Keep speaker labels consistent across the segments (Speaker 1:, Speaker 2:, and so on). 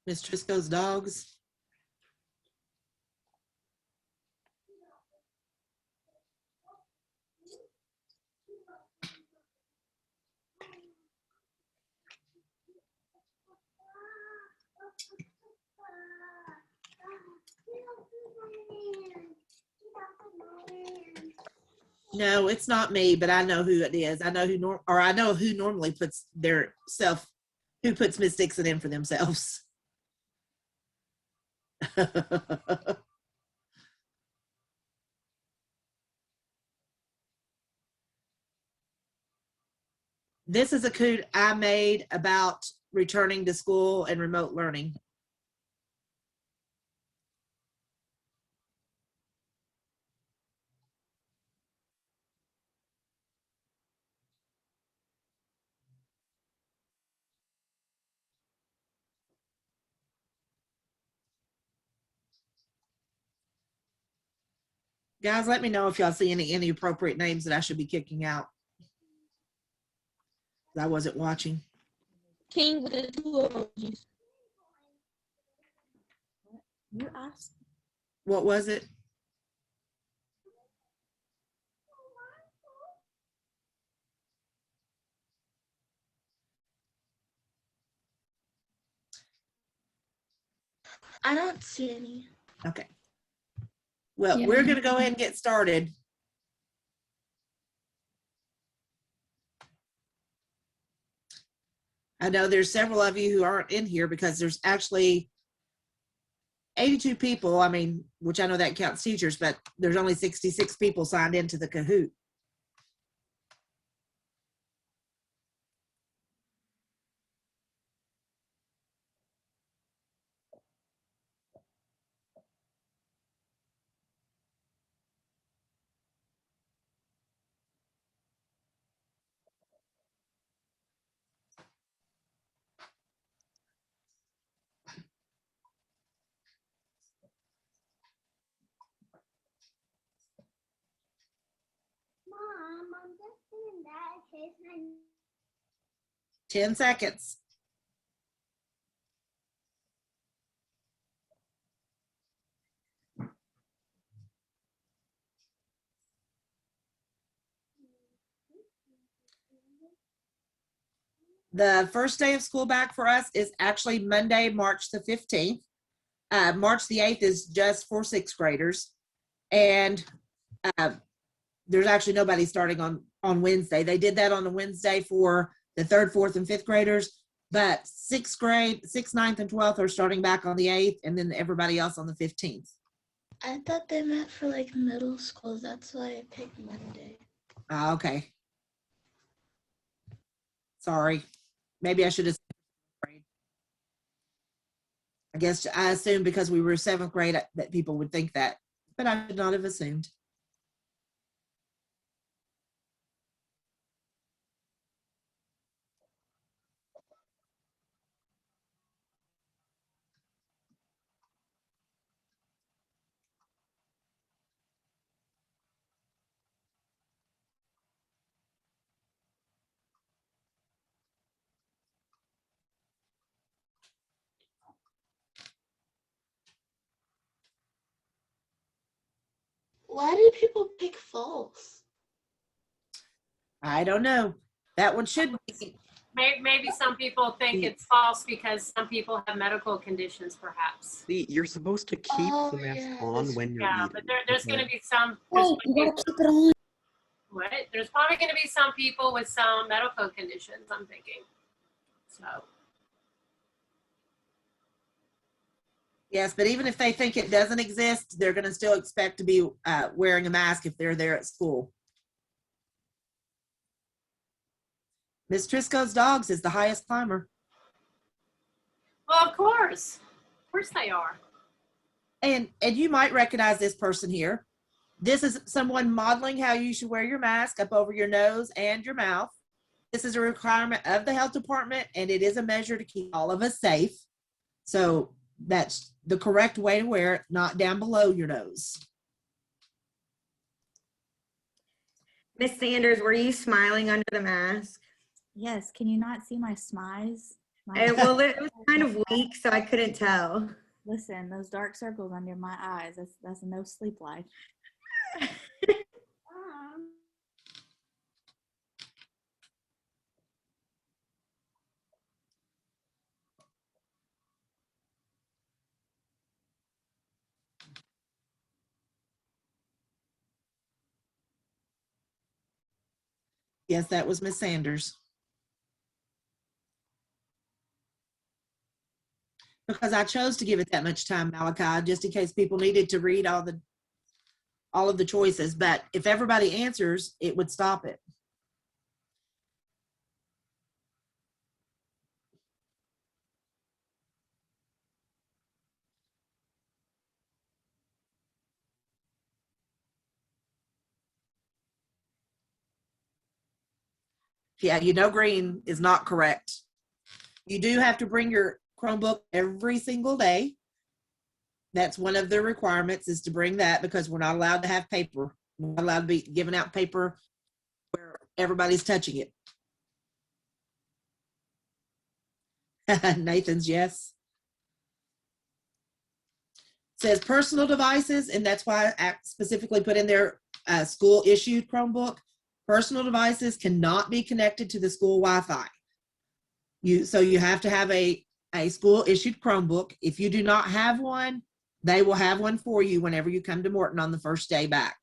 Speaker 1: Miss Trisco's dogs. No, it's not me, but I know who it is. I know who I know who normally puts their self, who puts Miss Dixon in for themselves. This is a Kahoot I made about returning to school and remote learning. Guys, let me know if y'all see any appropriate names that I should be kicking out. I wasn't watching.
Speaker 2: King with the 2 emojis. You asked.
Speaker 1: What was it?
Speaker 2: I don't see any.
Speaker 1: Okay. Well,
Speaker 2: Yeah.
Speaker 1: we're going to go ahead and get started. I know there's several of you who aren't in here because there's actually 82 people. I mean, which I know that counts teachers, but there's only 66 people signed into the Kahoot.
Speaker 3: Mom, I'm just doing that in case I
Speaker 1: 10 seconds. The first day of school back for us is actually Monday, March the 15th. March the 8th is just for 6th graders. And there's actually nobody starting on Wednesday. They did that on a Wednesday for the 3rd, 4th, and 5th graders. But 6th grade, 6th, 9th, and 12th are starting back on the 8th, and then everybody else on the 15th.
Speaker 2: I thought they meant for like middle school. That's why I picked Monday.
Speaker 1: Okay. Sorry. Maybe I should have. I guess I assumed because we were 7th grade that people would think that, but I would not have assumed.
Speaker 2: Why do people pick false?
Speaker 1: I don't know. That one should be.
Speaker 4: Maybe some people think it's false because some people have medical conditions, perhaps.
Speaker 5: See, you're supposed to keep the mask on when you're
Speaker 4: Yeah,
Speaker 5: eating.
Speaker 4: but there's going to be some.
Speaker 2: Wait, you gotta keep it on.
Speaker 4: What? There's probably going to be some people with some medical conditions, I'm thinking. So.
Speaker 1: Yes, but even if they think it doesn't exist, they're going to still expect to be wearing a mask if they're there at school. Miss Trisco's dogs is the highest climber.
Speaker 4: Well, of course they are.
Speaker 1: And you might recognize this person here. This is someone modeling how you should wear your mask up over your nose and your mouth. This is a requirement of the health department, and it is a measure to keep all of us safe. So that's the correct way to wear it, not down below your nose.
Speaker 6: Miss Sanders, were you smiling under the mask?
Speaker 7: Yes, can you not see my smiles?
Speaker 6: Well, it was kind of weak, so I couldn't tell.
Speaker 7: Listen, those dark circles under my eyes, that's a no sleep life.
Speaker 1: Yes, that was Miss Sanders. Because I chose to give it that much time, Malachi, just in case people needed to read all of the choices. But if everybody answers, it would stop it. Yeah, you know, green is not correct. You do have to bring your Chromebook every single day. That's one of the requirements, is to bring that, because we're not allowed to have paper. We're not allowed to be giving out paper where everybody's touching it. Nathan's yes. Says personal devices, and that's why I specifically put in there school issued Chromebook. Personal devices cannot be connected to the school Wi-Fi. So you have to have a school issued Chromebook. If you do not have one, they will have one for you whenever you come to Morton on the first day back.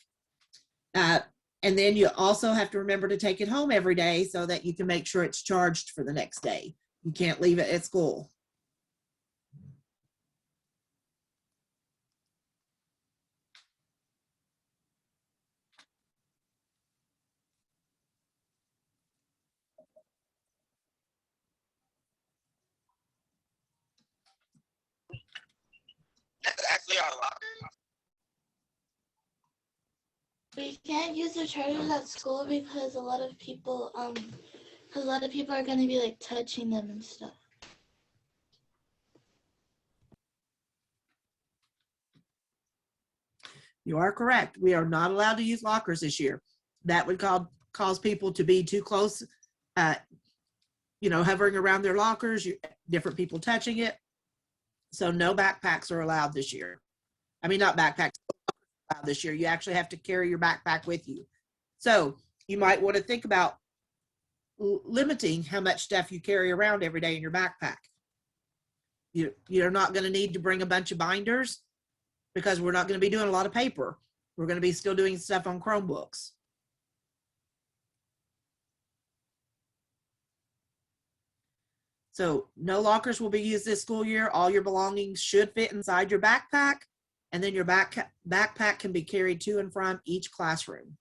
Speaker 1: And then you also have to remember to take it home every day so that you can make sure it's charged for the next day. You can't leave it at school.
Speaker 2: We can't use the chargers at school because a lot of people are going to be like touching them and stuff.
Speaker 1: You are correct. We are not allowed to use lockers this year. That would cause people to be too close, hovering around their lockers, different people touching it. So no backpacks are allowed this year. I mean, not backpacks allowed this year. You actually have to carry your backpack with you. So you might want to think about limiting how much stuff you carry around every day in your backpack. You're not going to need to bring a bunch of binders, because we're not going to be doing a lot of paper. We're going to be still doing stuff on Chromebooks. So no lockers will be used this school year. All your belongings should fit inside your backpack, and then your backpack can be carried to and from each classroom.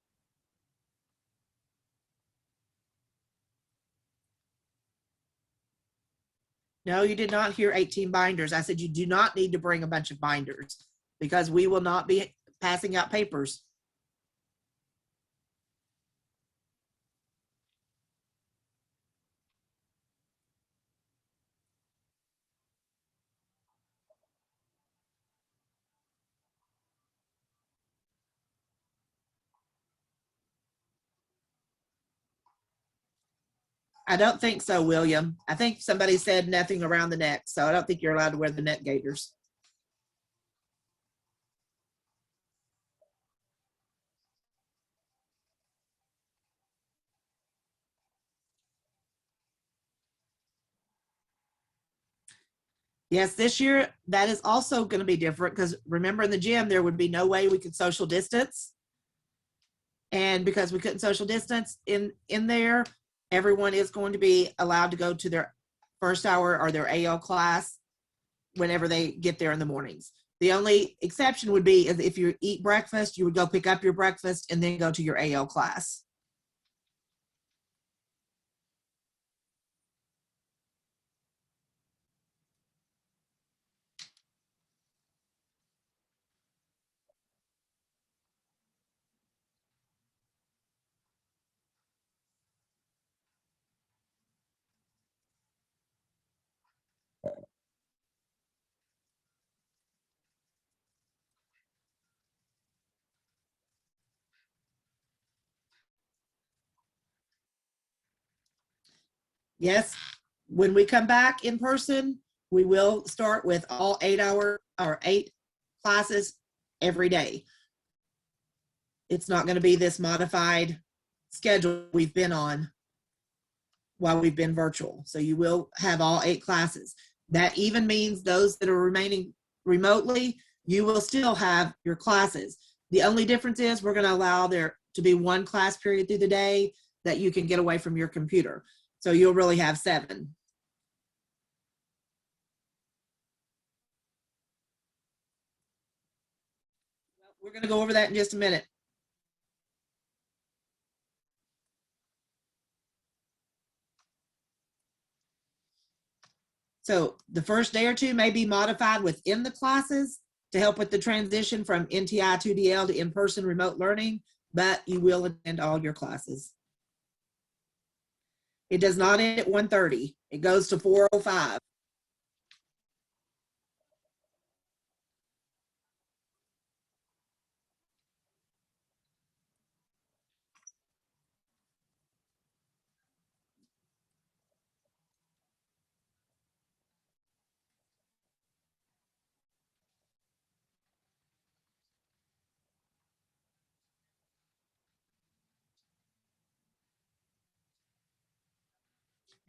Speaker 1: No, you did not hear 18 binders. I said you do not need to bring a bunch of binders, because we will not be passing out papers. I don't think so, William. I think somebody said nothing around the neck, so I don't think you're allowed to wear the neck gaiters. Yes, this year that is also going to be different, because remember, in the gym there would be no way we could social distance, and because we couldn't social distance in there, everyone is going to be allowed to go to their first hour or their AL class whenever they get there in the mornings. The only exception would be if you eat breakfast, you would go pick up your breakfast and then go to your AL class. Yes, When we come back in person, we will start with all 8 classes every day. It's not going to be this modified schedule we've been on while we've been virtual. So you will have all 8 classes. That even means those that are remaining remotely, you will still have your classes. The only difference is we're going to allow there to be 1 class period through the day that you can get away from your computer. So you'll really have 7. We're going to go over that in just a minute. So the first day or 2 may be modified within the classes to help with the transition from NTI 2DL to in-person remote learning, but you will attend all your classes. It does not end at 1:30. It goes to 4:05.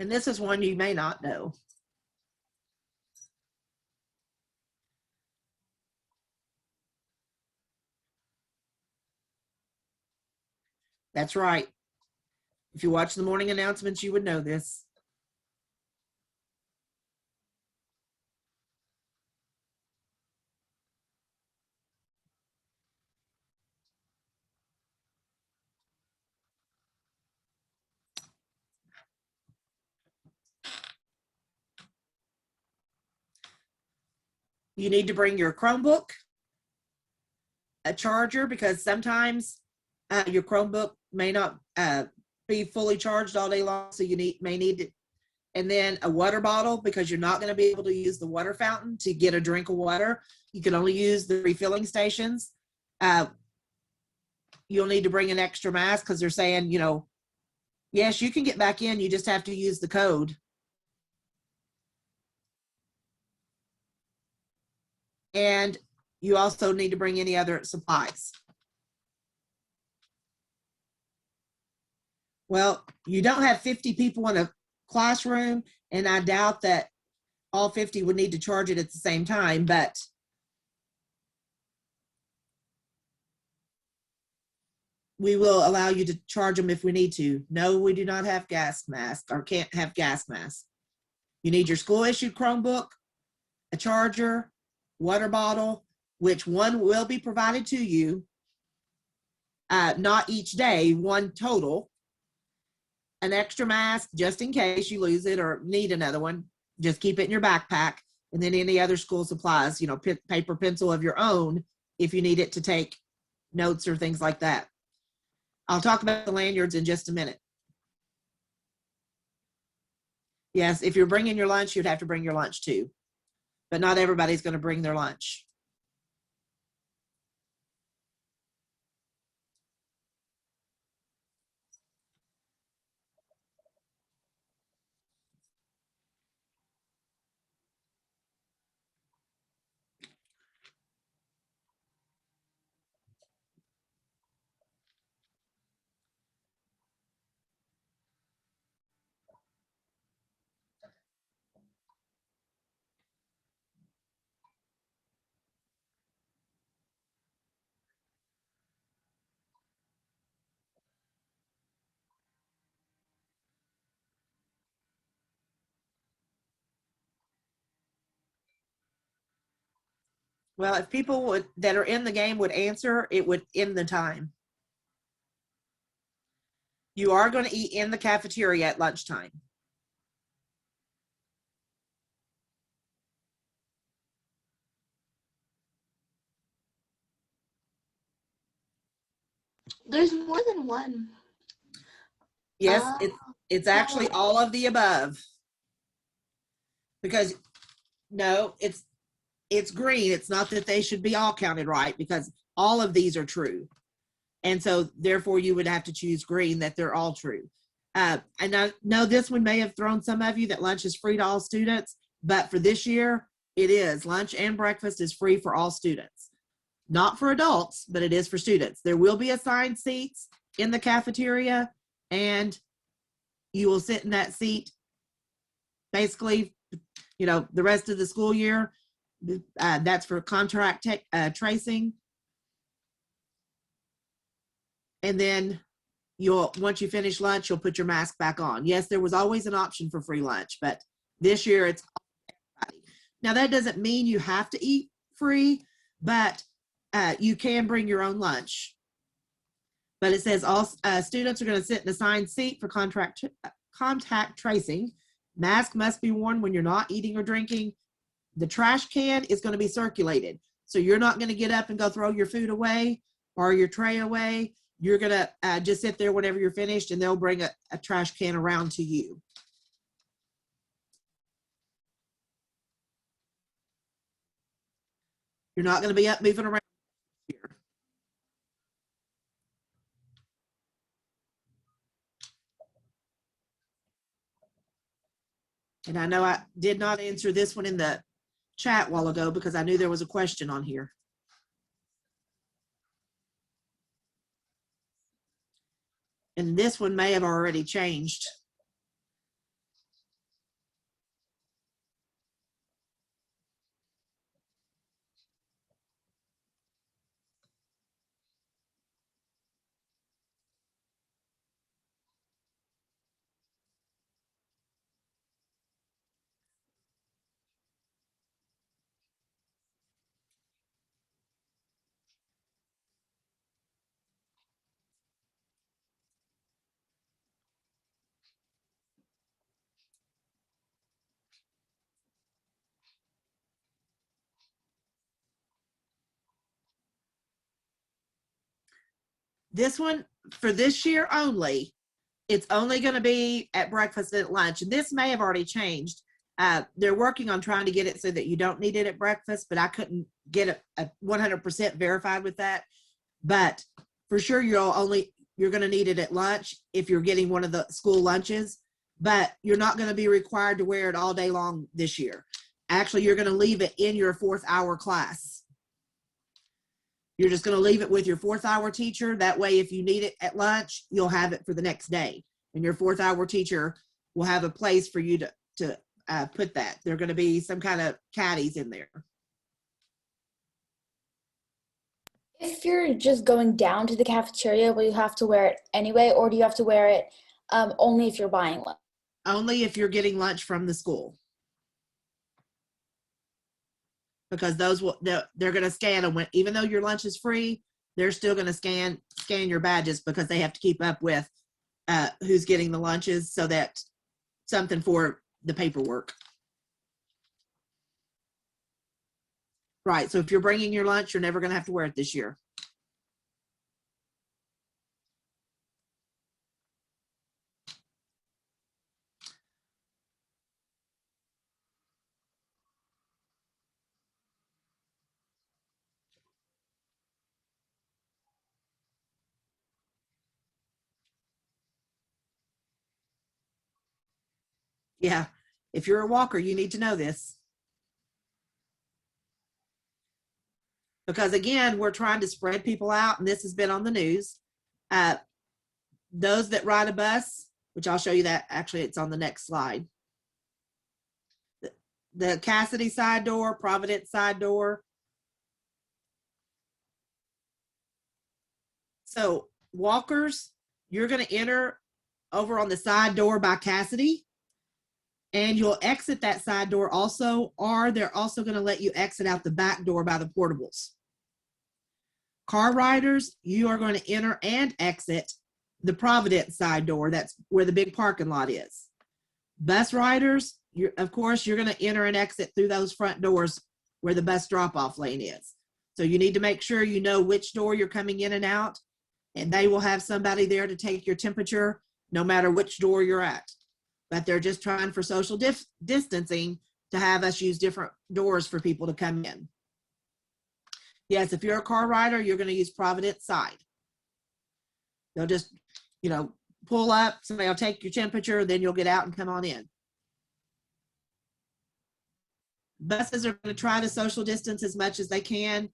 Speaker 1: And this is one you may not know. That's right. If you watch the morning announcements, you would know this. You need to bring your Chromebook, a charger, because sometimes your Chromebook may not be fully charged all day long, so you may need it. And then a water bottle, because you're not going to be able to use the water fountain to get a drink of water. You can only use the refilling stations. You'll need to bring an extra mask because they're saying, you know, yes, you can get back in. You just have to use the code. And you also need to bring any other supplies. Well, you don't have 50 people in a classroom, and I doubt that all 50 would need to charge it at the same time, but we will allow you to charge them if we need to. No, we do not have gas masks or can't have gas masks. You need your school issued Chromebook, a charger, water bottle, which one will be provided to you, not each day, one total. An extra mask just in case you lose it or need another one. Just keep it in your backpack, and then any other school supplies, you know, paper, pencil of your own if you need it to take notes or things like that. I'll talk about the lanyards in just a minute. Yes, if you're bringing your lunch, you'd have to bring your lunch too, but not everybody's going to bring their lunch. Well, if people that are in the game would answer, it would end the time. You are going to eat in the cafeteria at lunchtime.
Speaker 2: There's more than one.
Speaker 1: Yes, it's actually all of the above. Because no, it's green. It's not that they should be all counted right, because all of these are true. And so therefore you would have to choose green, that they're all true. And I know this one may have thrown some of you that lunch is free to all students, but for this year, it is. Lunch and breakfast is free for all students. Not for adults, but it is for students. There will be assigned seats in the cafeteria, and you will sit in that seat basically, the rest of the school year. That's for contract tracing. And then once you finish lunch, you'll put your mask back on. Yes, there was always an option for free lunch, but this year it's everybody. Now that doesn't mean you have to eat free, but you can bring your own lunch. But it says all students are going to sit in an assigned seat for contact tracing. Mask must be worn when you're not eating or drinking. The trash can is going to be circulated. So you're not going to get up and go throw your food away or your tray away. You're going to just sit there whenever you're finished, and they'll bring a trash can around to you. You're not going to be up moving around here. And I know I did not answer this one in the chat a while ago because I knew there was a question on here. And this one may have already changed. This one, for this year only, it's only going to be at breakfast and at lunch. And this may have already changed. They're working on trying to get it so that you don't need it at breakfast, but I couldn't get a 100% verified with that. But for sure, you're going to need it at lunch if you're getting one of the school lunches, but you're not going to be required to wear it all day long this year. Actually, you're going to leave it in your 4th hour class. You're just going to leave it with your 4th hour teacher. That way, if you need it at lunch, you'll have it for the next day. And your 4th hour teacher will have a place for you to put that. There are going to be some kind of caddies in there.
Speaker 8: If you're just going down to the cafeteria, will you have to wear it anyway, or do you have to wear it only if you're buying lunch?
Speaker 1: Only if you're getting lunch from the school. Because they're going to scan them. Even though your lunch is free, they're still going to scan your badges because they have to keep up with who's getting the lunches, so that something for the paperwork. Right, so if you're bringing your lunch, you're never going to have to wear it this year. Yeah, if you're a walker, you need to know this. Because again, we're trying to spread people out, and this has been on the news. Those that ride a bus, which I'll show you that, actually it's on the next slide. The Cassidy side door, Providence side door. So walkers, you're going to enter over on the side door by Cassidy, and you'll exit that side door also, or they're also going to let you exit out the back door by the portables. Car riders, you are going to enter and exit the Providence side door. That's where the big parking lot is. Bus riders, of course, you're going to enter and exit through those front doors where the bus drop-off lane is. So you need to make sure you know which door you're coming in and out, and they will have somebody there to take your temperature no matter which door you're at. But they're just trying for social distancing to have us use different doors for people to come in. Yes, if you're a car rider, you're going to use Providence side. They'll just, pull up, somebody will take your temperature, then you'll get out and come on in. Buses are going to try to social distance as much as they can.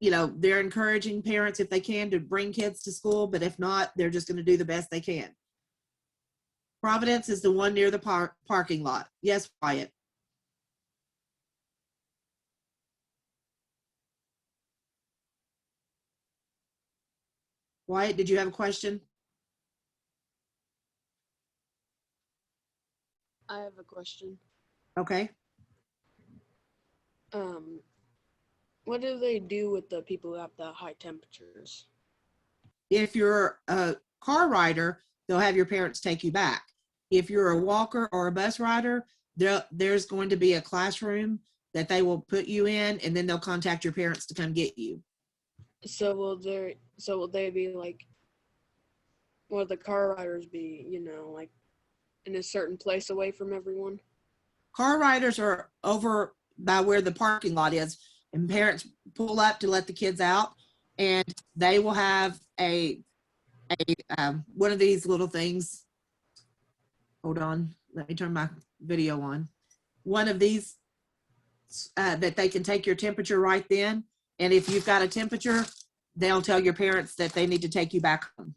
Speaker 1: You know, they're encouraging parents if they can to bring kids to school, but if not, they're just going to do the best they can. Providence is the one near the parking lot. Yes, Wyatt. Wyatt, did you have a question?
Speaker 9: I have a question.
Speaker 1: Okay.
Speaker 9: What do they do with the people who have the high temperatures?
Speaker 1: If you're a car rider, they'll have your parents take you back. If you're a walker or a bus rider, there's going to be a classroom that they will put you in, and then they'll contact your parents to come get you.
Speaker 9: So will they be like, will the car riders be, you know, like in a certain place away from everyone?
Speaker 1: Car riders are over by where the parking lot is, and parents pull up to let the kids out, and they will have one of these little things. Hold on, let me turn my video on. One of these that they can take your temperature right then, and if you've got a temperature, they'll tell your parents that they need to take you back home.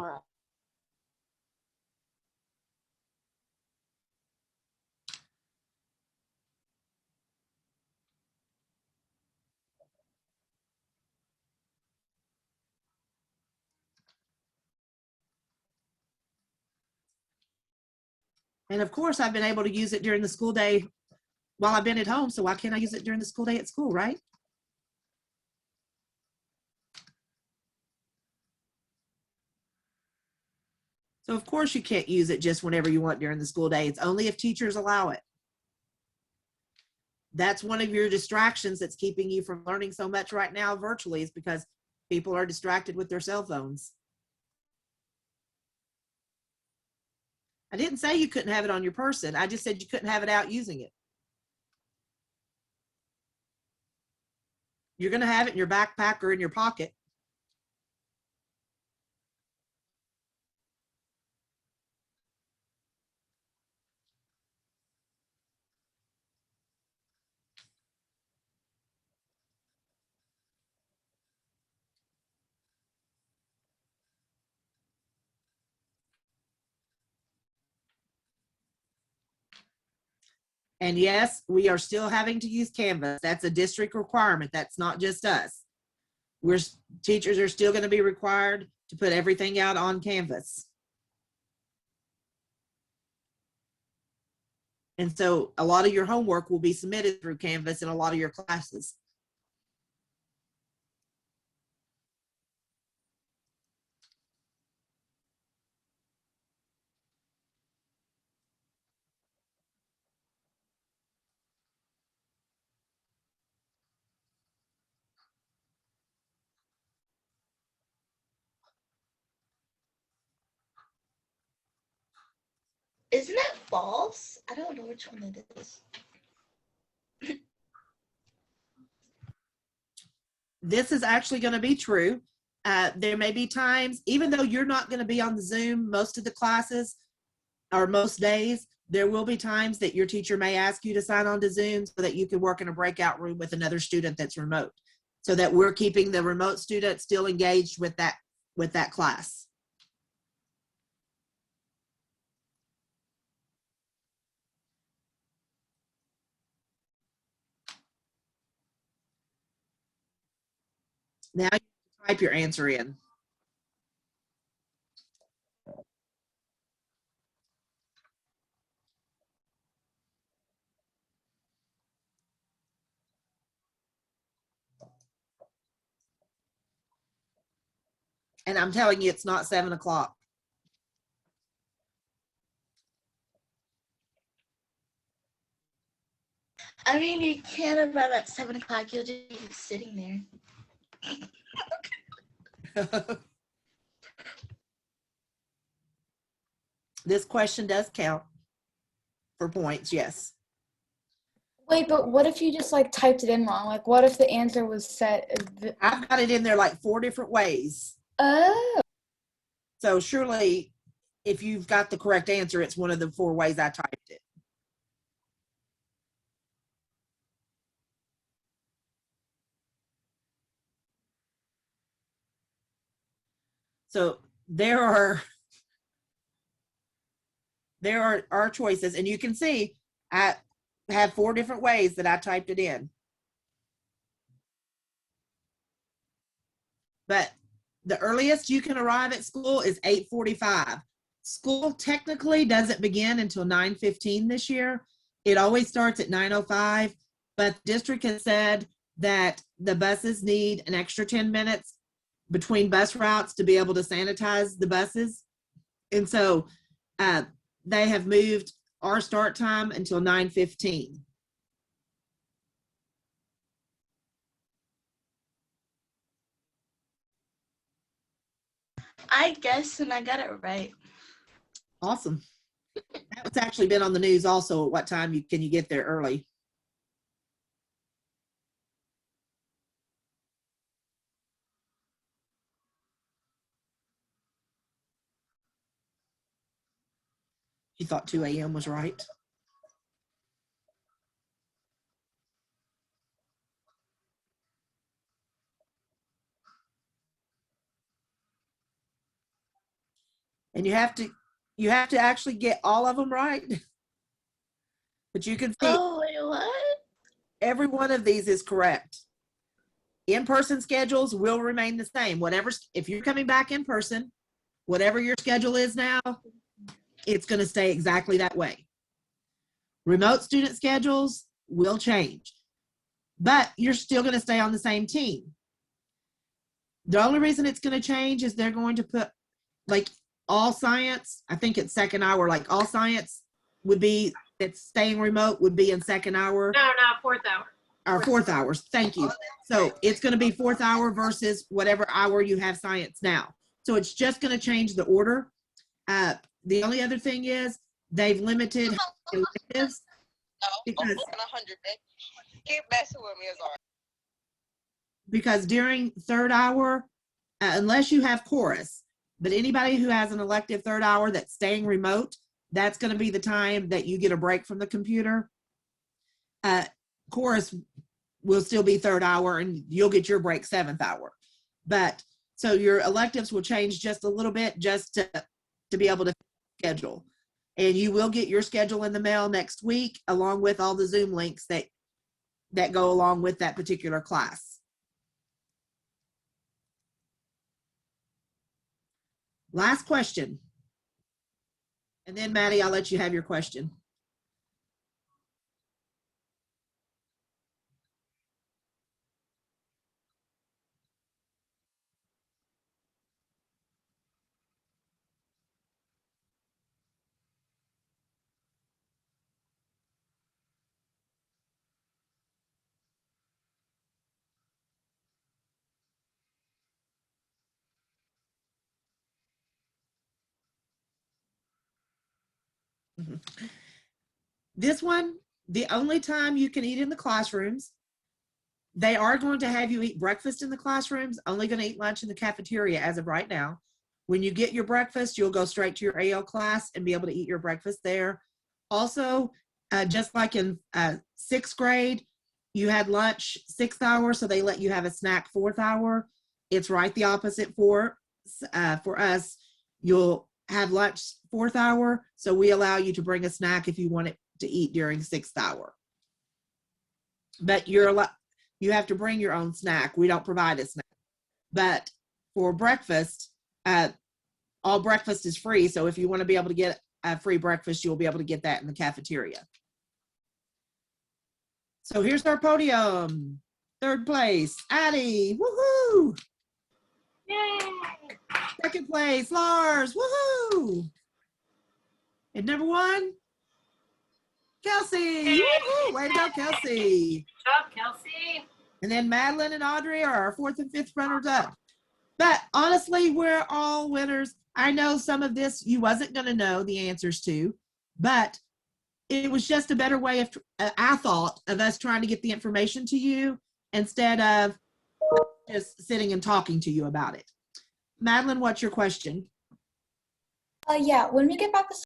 Speaker 9: All right.
Speaker 1: And of course, I've been able to use it during the school day while I've been at home, so why can't I use it during the school day at school, right? So of course you can't use it just whenever you want during the school day. It's only if teachers allow it. That's one of your distractions that's keeping you from learning so much right now virtually, is because people are distracted with their cell phones. I didn't say you couldn't have it on your person. I just said you couldn't have it out using it. You're going to have it in your backpack or in your pocket. And yes, we are still having to use Canvas. That's a district requirement. That's not just us. Teachers are still going to be required to put everything out on Canvas. And so a lot of your homework will be submitted through Canvas in a lot of your classes.
Speaker 2: Isn't that false? I don't know which one it is.
Speaker 1: This is actually going to be true. There may be times, even though you're not going to be on the Zoom most of the classes or most days, there will be times that your teacher may ask you to sign on to Zoom so that you can work in a breakout room with another student that's remote, so that we're keeping the remote student still engaged with that class. Now you can type your answer in. And I'm telling you, it's not 7 o'clock.
Speaker 2: I mean, you can't arrive at 7 o'clock. You'll just be sitting there.
Speaker 1: This question does count for points, yes.
Speaker 8: Wait, but what if you just like typed it in wrong? Like, what if the answer was set?
Speaker 1: I've got it in there like 4 different ways.
Speaker 8: Oh.
Speaker 1: So surely, if you've got the correct answer, it's one of the 4 ways I typed it. So there are choices, and you can see I have 4 different ways that I typed it in. But the earliest you can arrive at school is 8:45. School technically doesn't begin until 9:15 this year. It always starts at 9:05, but the district has said that the buses need an extra 10 minutes between bus routes to be able to sanitize the buses. And so they have moved our start time until 9:15.
Speaker 2: I guessed and I got it right.
Speaker 1: Awesome. That's actually been on the news also. At what time can you get there early? You thought 2 a.m. was right? And you have to actually get all of them right. But you can see
Speaker 2: Oh, wait, what?
Speaker 1: every one of these is correct. In-person schedules will remain the same. If you're coming back in person, whatever your schedule is now, it's going to stay exactly that way. Remote student schedules will change, but you're still going to stay on the same team. The only reason it's going to change is they're going to put, like, all science, I think it's second hour, like all science would be, it's staying remote would be in second hour.
Speaker 4: No, 4th hour.
Speaker 1: Or 4th hours, thank you. So it's going to be 4th hour versus whatever hour you have science now. So it's just going to change the order. The only other thing is they've limited electives because during 3rd hour, unless you have chorus, but anybody who has an elective 3rd hour that's staying remote, that's going to be the time that you get a break from the computer. Chorus will still be 3rd hour and you'll get your break 7th hour. But so your electives will change just a little bit just to be able to schedule. And you will get your schedule in the mail next week along with all the Zoom links that go along with that particular class. Last question. And then Maddie, I'll let you have your question. This one, the only time you can eat in the classrooms, they are going to have you eat breakfast in the classrooms, only going to eat lunch in the cafeteria as of right now. When you get your breakfast, you'll go straight to your AL class and be able to eat your breakfast there. Also, just like in 6th grade, you had lunch 6th hour, so they let you have a snack 4th hour. It's right the opposite for us. You'll have lunch 4th hour, so we allow you to bring a snack if you want it to eat during 6th hour. But you have to bring your own snack. We don't provide a snack. But for breakfast, all breakfast is free. So if you want to be able to get a free breakfast, you'll be able to get that in the cafeteria. So here's our podium. 3rd place, Addie, woohoo!
Speaker 4: Yay!
Speaker 1: 2nd place, Lars, woohoo! And number 1, Kelsey, woohoo! Way to go, Kelsey.
Speaker 4: Good job, Kelsey.
Speaker 1: And then Madeline and Audrey are our 4th and 5th runners up. But honestly, we're all winners. I know some of this you wasn't going to know the answers to, but it was just a better way of, I thought, of us trying to get the information to you instead of just sitting and talking to you about it. Madeline, what's your question?
Speaker 8: Yeah, when we get back to